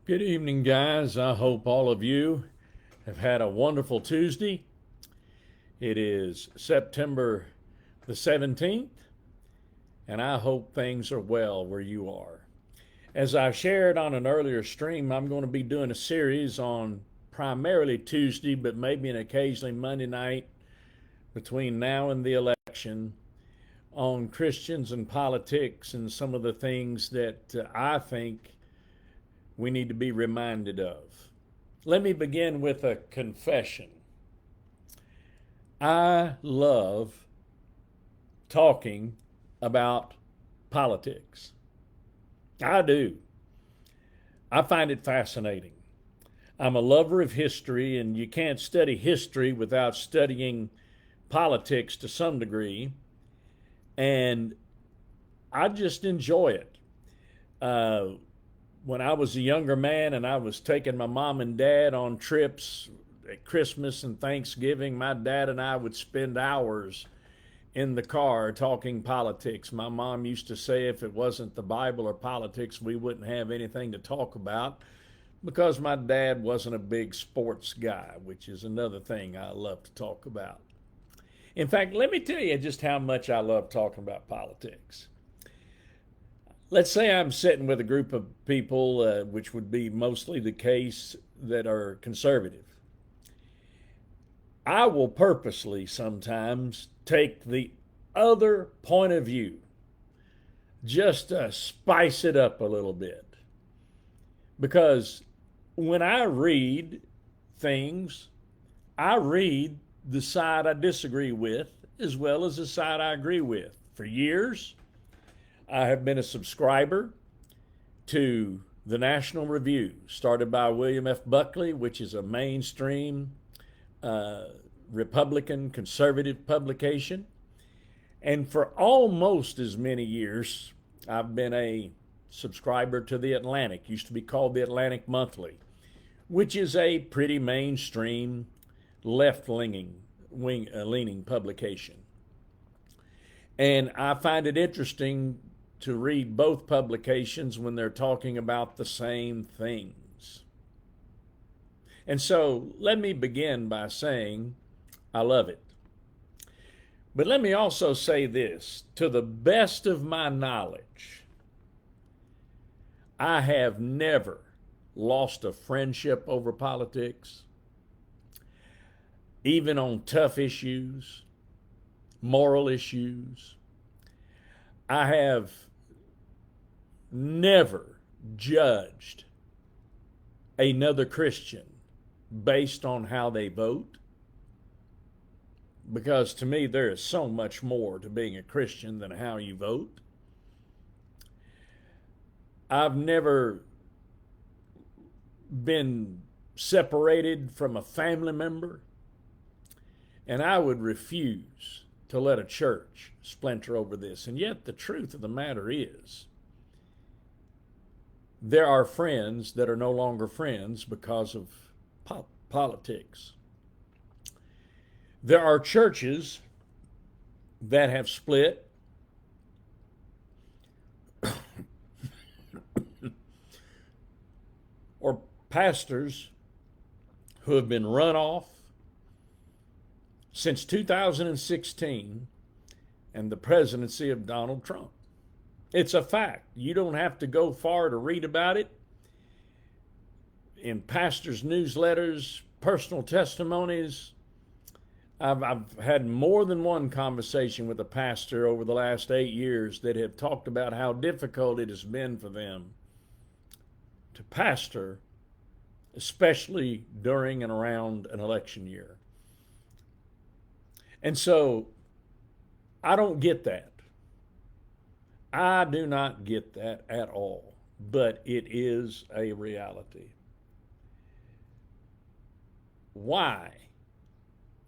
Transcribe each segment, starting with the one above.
Good evening, guys. I hope all of you have had a wonderful Tuesday. It is September the 17th, and I hope things are well where you are. As I shared on an earlier stream, I'm going to be doing a series on primarily Tuesday, but maybe an occasionally Monday night between now and the election on Christians and politics and some of the things that I think we need to be reminded of. Let me begin with a confession. I love talking about politics. I do. I find it fascinating. I'm a lover of history, and you can't study history without studying politics to some degree. And I just enjoy it. When I was a younger man and I was taking my mom and dad on trips at Christmas and Thanksgiving, my dad and I would spend hours in the car talking politics. My mom used to say if it wasn't the Bible or politics, we wouldn't have anything to talk about because my dad wasn't a big sports guy, which is another thing I love to talk about. In fact, let me tell you just how much I love talking about politics. Let's say I'm sitting with a group of people, which would be mostly the case, that are conservative. I will purposely sometimes take the other point of view just to spice it up a little bit. Because when I read things, I read the side I disagree with as well as the side I agree with. For years, I have been a subscriber to the National Review, started by William F. Buckley, which is a mainstream Republican conservative publication. And for almost as many years, I've been a subscriber to the Atlantic, used to be called the Atlantic Monthly, which is a pretty mainstream left-leaning publication. And I find it interesting to read both publications when they're talking about the same things. And so let me begin by saying I love it. But let me also say this, to the best of my knowledge, I have never lost a friendship over politics, even on tough issues, moral issues. I have never judged another Christian based on how they vote, because to me there is so much more to being a Christian than how you vote. I've never been separated from a family member, and I would refuse to let a church splinter over this. And yet the truth of the matter is there are friends that are no longer friends because of politics. There are churches that have split or pastors who have been run off since 2016 and the presidency of Donald Trump. It's a fact. You don't have to go far to read about it in pastors' newsletters, personal testimonies. I've had more than one conversation with a pastor over the last 8 years that have talked about how difficult it has been for them to pastor, especially during and around an election year. And so I don't get that. I do not get that at all, but it is a reality. Why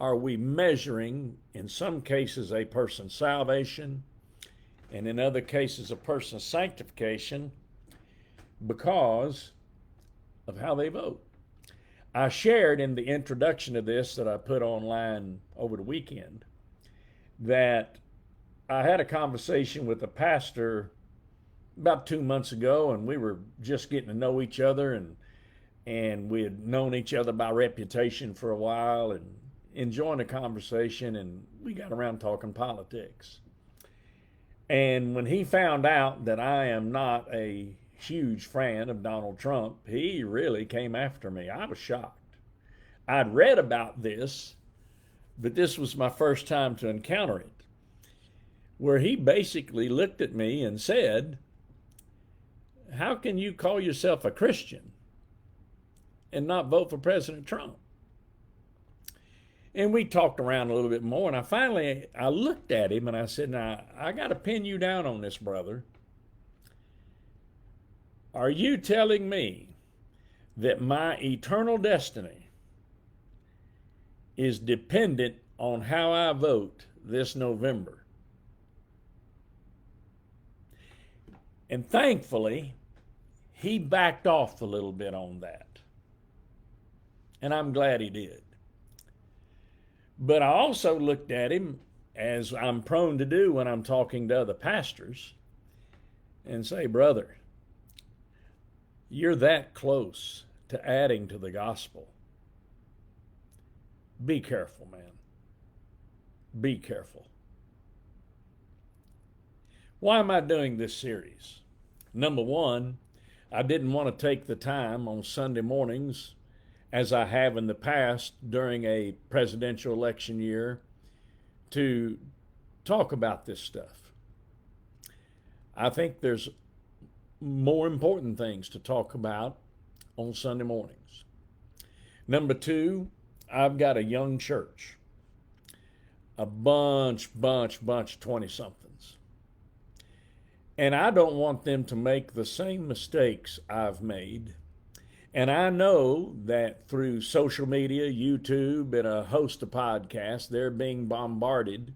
are we measuring, in some cases, a person's salvation, and in other cases, a person's sanctification, because of how they vote? I shared in the introduction to this that I put online over the weekend that I had a conversation with a pastor about 2 months ago, and we were just getting to know each other, and and we had known each other by reputation for a while and enjoying the conversation, and we got around talking politics. And when he found out that I am not a huge fan of Donald Trump, he really came after me. I was shocked. I'd read about this, but this was my first time to encounter it, where he basically looked at me and said, "How can you call yourself a Christian and not vote for President Trump?" And we talked around a little bit more, and I looked at him and I said, "Now, I got to pin you down on this, brother. Are you telling me that my eternal destiny is dependent on how I vote this November?" And thankfully, he backed off a little bit on that. And I'm glad he did. But I also looked at him, as I'm prone to do when I'm talking to other pastors, and say, "Brother, you're that close to adding to the gospel. Be careful, man. Be careful." Why am I doing this series? Number one, I didn't want to take the time on Sunday mornings, as I have in the past during a presidential election year, to talk about this stuff. I think there's more important things to talk about on Sunday mornings. Number two, I've got a young church, a bunch 20-somethings. And I don't want them to make the same mistakes I've made. And I know that through social media, YouTube, and a host of podcasts, they're being bombarded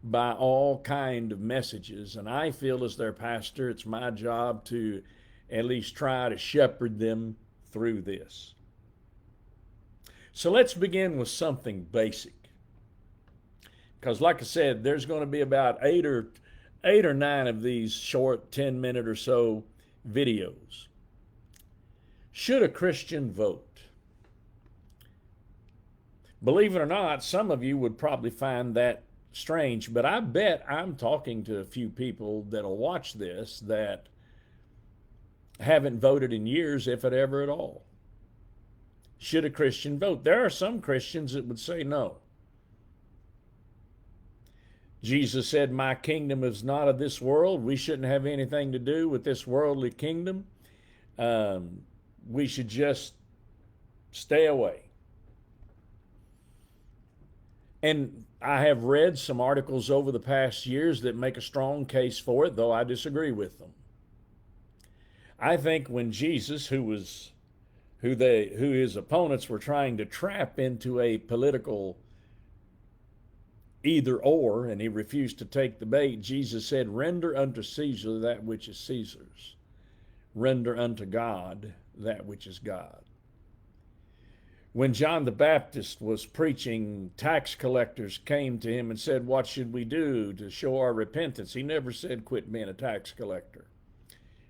by all kind of messages. And I feel as their pastor, it's my job to at least try to shepherd them through this. So let's begin with something basic. Because like I said, there's going to be about eight or nine of these short 10-minute or so videos. Should a Christian vote? Believe it or not, some of you would probably find that strange, but I bet I'm talking to a few people that'll watch this that haven't voted in years, if it ever at all. Should a Christian vote? There are some Christians that would say no. Jesus said, "My kingdom is not of this world." We shouldn't have anything to do with this worldly kingdom. We should just stay away. And I have read some articles over the past years that make a strong case for it, though I disagree with them. I think when Jesus, who his opponents were trying to trap into a political either or, and he refused to take the bait, Jesus said, "Render unto Caesar that which is Caesar's. Render unto God that which is God." When John the Baptist was preaching, tax collectors came to him and said, "What should we do to show our repentance?" He never said, "Quit being a tax collector."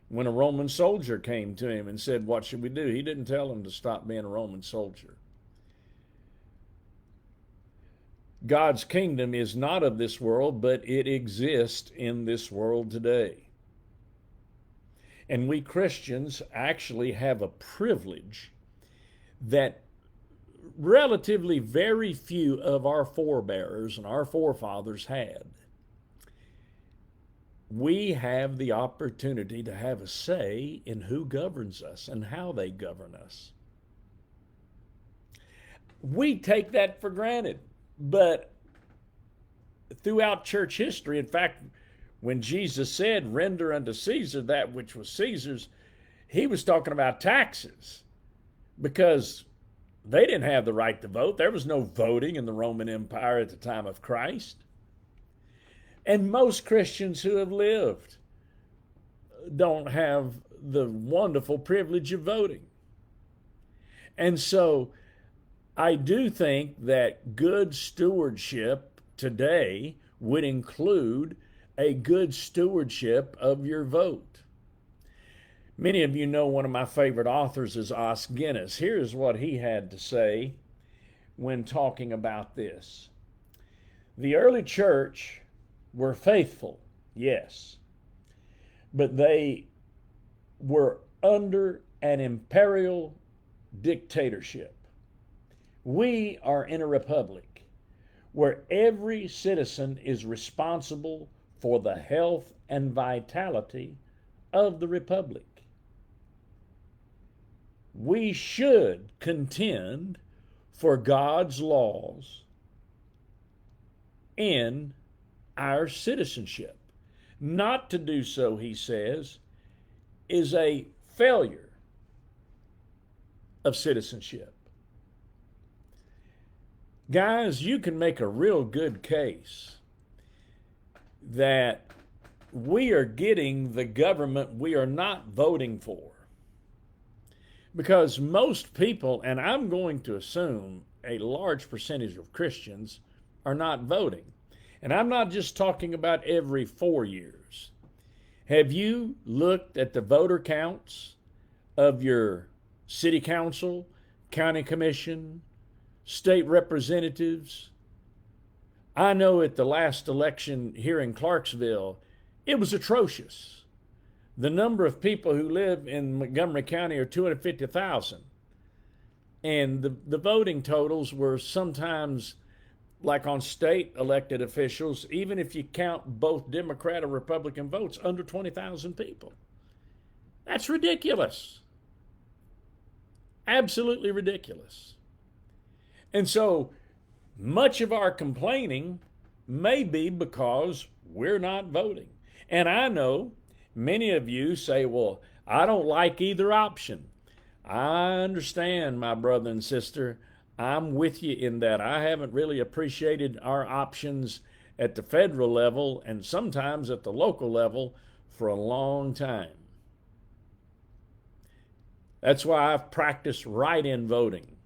When a Roman soldier came to him and said, "What should we do?" he didn't tell him to stop being a Roman soldier. God's kingdom is not of this world, but it exists in this world today. And we Christians actually have a privilege that relatively very few of our forebears and our forefathers had. We have the opportunity to have a say in who governs us and how they govern us. We take that for granted. But throughout church history, in fact, when Jesus said, "Render unto Caesar that which was Caesar's," he was talking about taxes, because they didn't have the right to vote. There was no voting in the Roman Empire at the time of Christ. And most Christians who have lived don't have the wonderful privilege of voting. And so I do think that good stewardship today would include a good stewardship of your vote. Many of you know one of my favorite authors is Os Guinness. Here's what he had to say when talking about this. The early church were faithful, yes, but they were under an imperial dictatorship. We are in a republic where every citizen is responsible for the health and vitality of the republic. We should contend for God's laws in our citizenship. Not to do so, he says, is a failure of citizenship. Guys, you can make a real good case that we are getting the government we are not voting for. Because most people, and I'm going to assume a large percentage of Christians, are not voting. And I'm not just talking about every 4 years. Have you looked at the voter counts of your city council, county commission, state representatives? I know at the last election here in Clarksville, it was atrocious. The number of people who live in Montgomery County are 250,000. And the voting totals were sometimes, like on state elected officials, even if you count both Democrat or Republican votes, under 20,000 people. That's ridiculous. Absolutely ridiculous. And so much of our complaining may be because we're not voting. And I know many of you say, well, I don't like either option. I understand, my brother and sister. I'm with you in that. I haven't really appreciated our options at the federal level and sometimes at the local level for a long time. That's why I've practiced write-in voting.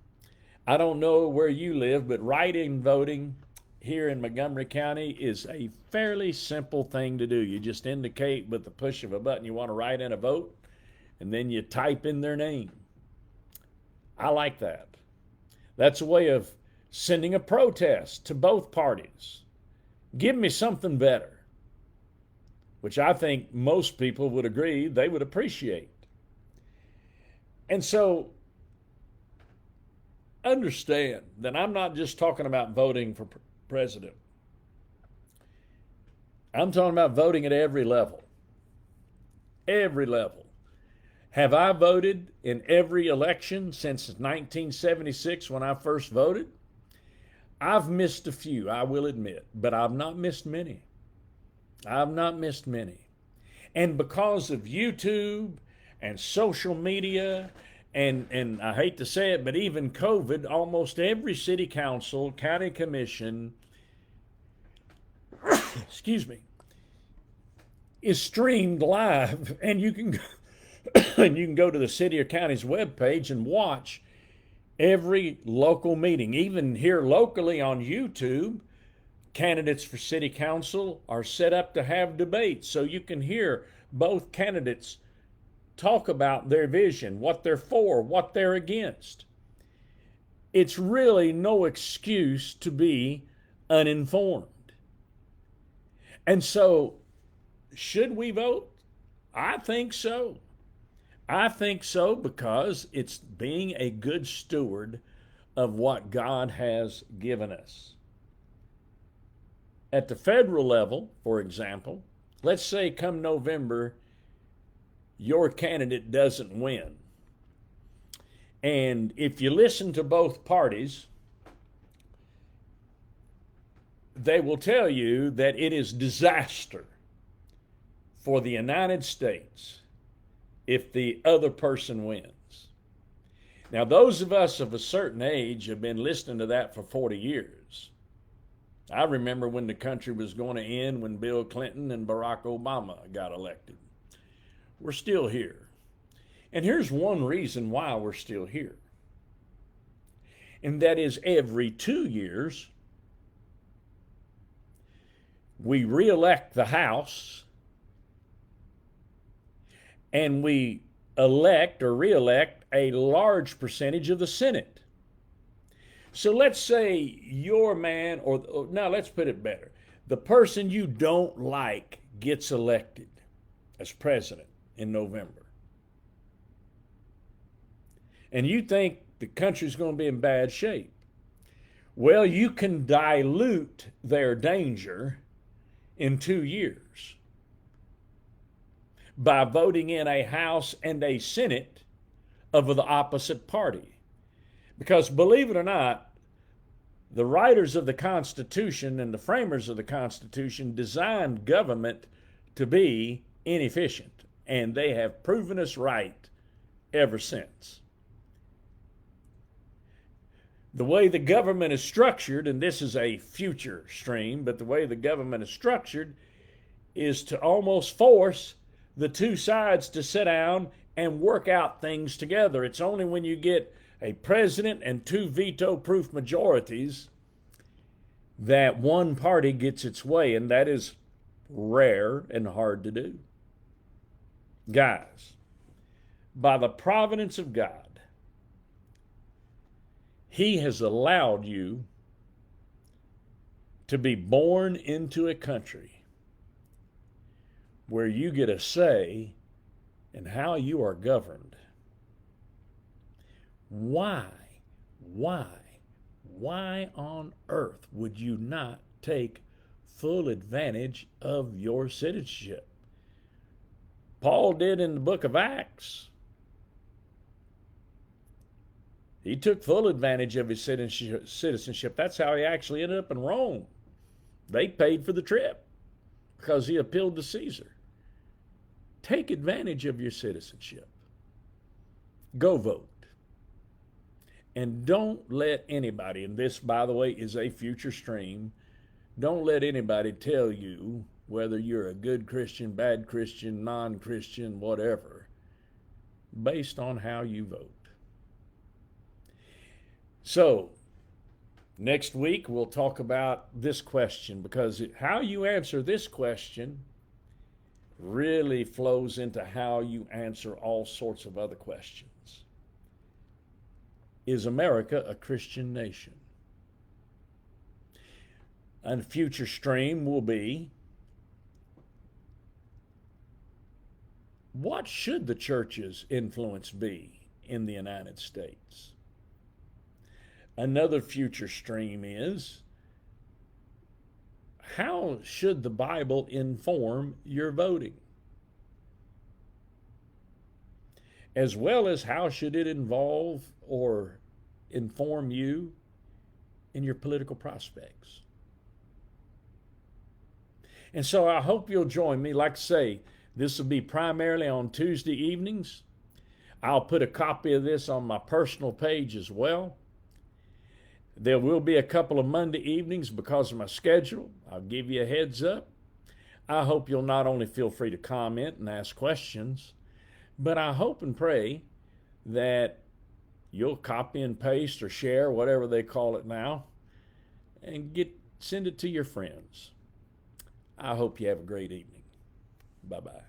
I don't know where you live, but write-in voting here in Montgomery County is a fairly simple thing to do. You just indicate with the push of a button you want to write in a vote, and then you type in their name. I like that. That's a way of sending a protest to both parties. Give me something better, which I think most people would agree they would appreciate. And so understand that I'm not just talking about voting for president. I'm talking about voting at every level. Every level. Have I voted in every election since 1976 when I first voted? I've missed a few, I will admit, but I've not missed many. I've not missed many. And because of YouTube and social media and I hate to say it, but even COVID, almost every city council, county commission, excuse me, is streamed live, and you can go to the city or county's webpage and watch every local meeting. Even here locally on YouTube, candidates for city council are set up to have debates, so you can hear both candidates talk about their vision, what they're for, what they're against. It's really no excuse to be uninformed. And so, should we vote? I think so. I think so because it's being a good steward of what God has given us. At the federal level, for example, let's say come November, your candidate doesn't win. And if you listen to both parties, they will tell you that it is disaster for the United States if the other person wins. Now, those of us of a certain age have been listening to that for 40 years. I remember when the country was going to end when Bill Clinton and Barack Obama got elected. We're still here. And here's one reason why we're still here. And that is every 2 years, we reelect the House and we elect or re-elect a large percentage of the Senate. So let's say your man, or now let's put it better. The person you don't like gets elected as president in November. And you think the country's going to be in bad shape. Well, you can dilute their danger in 2 years by voting in a House and a Senate of the opposite party. Because believe it or not, the writers of the Constitution and the framers of the Constitution designed government to be inefficient, and they have proven us right ever since. The way the government is structured, and this is a future stream, but the way the government is structured is to almost force the two sides to sit down and work out things together. It's only when you get a president and two veto-proof majorities that one party gets its way, and that is rare and hard to do. Guys, by the providence of God, He has allowed you to be born into a country where you get a say in how you are governed. Why on earth would you not take full advantage of your citizenship? Paul did in the book of Acts. He took full advantage of his citizenship. That's how he actually ended up in Rome. They paid for the trip because he appealed to Caesar. Take advantage of your citizenship. Go vote. And don't let anybody, and this, by the way, is a future stream, don't let anybody tell you whether you're a good Christian, bad Christian, non-Christian, whatever, based on how you vote. So, next week we'll talk about this question, because how you answer this question really flows into how you answer all sorts of other questions. Is America a Christian nation? And a future stream will be, what should the church's influence be in the United States? Another future stream is, how should the Bible inform your voting? As well as how should it involve or inform you in your political prospects? And so I hope you'll join me. Like I say, this will be primarily on Tuesday evenings. I'll put a copy of this on my personal page as well. There will be a couple of Monday evenings because of my schedule. I'll give you a heads up. I hope you'll not only feel free to comment and ask questions, but I hope and pray that you'll copy and paste or share, whatever they call it now, and send it to your friends. I hope you have a great evening. Bye-bye.